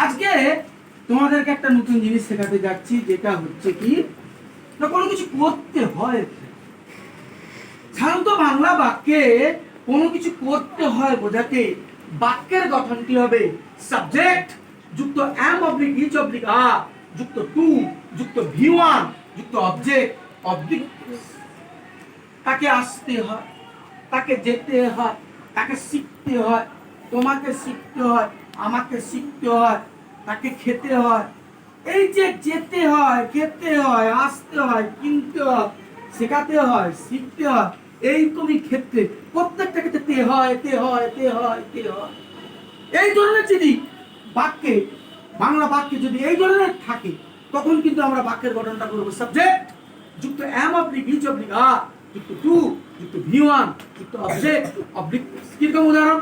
আজকে তোমাদেরকে একটা নতুন জিনিস শেখাতে যাচ্ছি, যেটা হচ্ছে কি না কোনো কিছু করতে হয়। সাধারণত বাংলা বাক্যে কোনো কিছু করতে হয় বোঝাতে বাক্যের গঠনটি হবে সাবজেক্ট যুক্ত এম অবলিক ইচ অবলিক আ যুক্ত টু যুক্ত ভি ওয়ান যুক্ত অবজেক্ট অবলিক। তাকে আসতে হয়, তাকে যেতে হয়, তাকে শিখতে হয়, তোমাকে শিখতে হয়, আমাকে শিখতে হয়, তাকে খেতে হয়। এই যে যেতে হয়, খেতে হয়, আসতে হয়, কিনতে হয়, শেখাতে হয়, শিখতে হয়, এইরকমই ক্ষেত্রে প্রত্যেকটা ক্ষেত্রে তে হয়, তে হয়, তে হয়, তে হয়। এই ধরনের যদি বাক্যে, বাংলা বাক্যে যদি এই ধরনের থাকে, তখন কিন্তু আমরা বাক্যের গঠনটা করবো সাবজেক্ট যুক্ত এম অবলিক ইচ অবলিক আ যুক্ত টু যুক্ত ভি ওয়ান যুক্ত অবজেক্ট অবলিক। কিরকম উদাহরণ?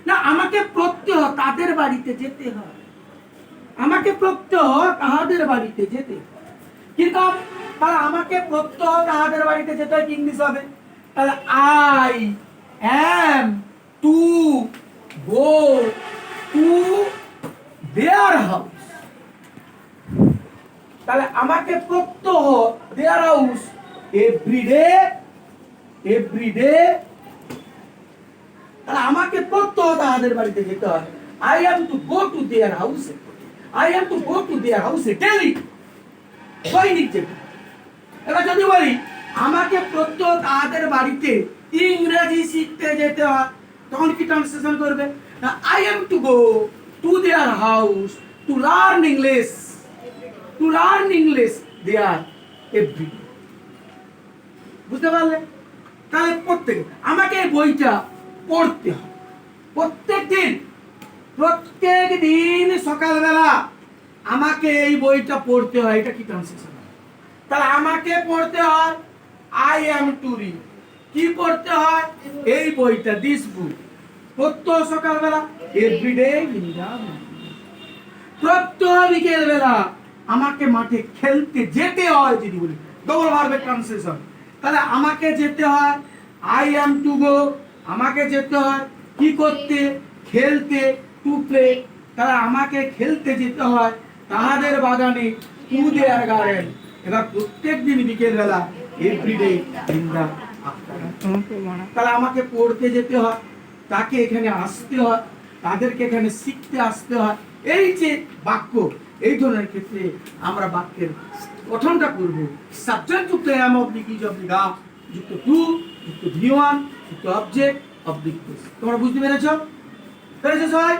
না আমাকে প্রত্যহ তাদের বাড়িতে যেতে হয়, আমাকে প্রত্যহ তাহাদের বাড়িতে যেতে হয়। কিরকম? তাহলে আমাকে প্রত্যহ তাহাদের বাড়িতে যেতে হয়, ইংলিশ হবে তাহলে I am to go to their house. তাহলে আমাকে প্রত্যহ দেয়ার হাউস এভরিডে তাহলে আমাকে প্রত্যহ তাদের বাড়িতে যেতে হয়। I am to go to their house, I am to go to their house daily, দৈনিক যেতে। এবার যদি বলি আমাকে প্রত্যহ তাদের বাড়িতে ইংরেজি শিখতে যেতে হয়, তখন কি ট্রান্সলেশন করবে? I am to go to their house to learn English, to learn English there everyday. বুঝতে পারলে? তাহলে আমাকে এই বইটা পড়তে হয় প্রত্যেক দিন সকালবেলা আমাকে এই বইটা পড়তে হয়। এটা কি ট্রান্সলেশন? তাহলে আমাকে পড়তে হয় আই অ্যাম টু রিড। কি পড়তে হয়? এই বইটা, দিস বুক। প্রত্যহ সকালবেলা এভরিডে ইন দা মর্নিং। প্রত্যহ বিকেল বেলা আমাকে মাঠে খেলতে যেতে হয়। যদি বলি ডবল ভার্বের ট্রান্সলেশন, তাহলে আমাকে যেতে হয় আই অ্যাম টু গো, আমাকে যেতে হয় কি করতে? খেলতে, টু প্লে। তাহলে আমাকে খেলতে যেতে হয় তাহাদের বাগানে, টু দেয়ার গার্ডেন। এবার প্রত্যেক দিন বিকেল বেলা এভরিডে ইন দা আফটারনুন। তাহলে আমাকে পড়তে যেতে হয়, তাকে এখানে আসতে হয়, তাদেরকে এখানে শিখতে আসতে হয়। এই যে বাক্য, এই ধরনের ক্ষেত্রে আমরা বাক্যের গঠনটা করব সাবজেক্ট যুক্ত এম অবলিক ইজ অবলিক আ যুক্ত টু যুক্ত ভি ওয়ান যুক্ত অবজেক্ট অবলিক। তোমরা বুঝতে পেরেছো সবাই?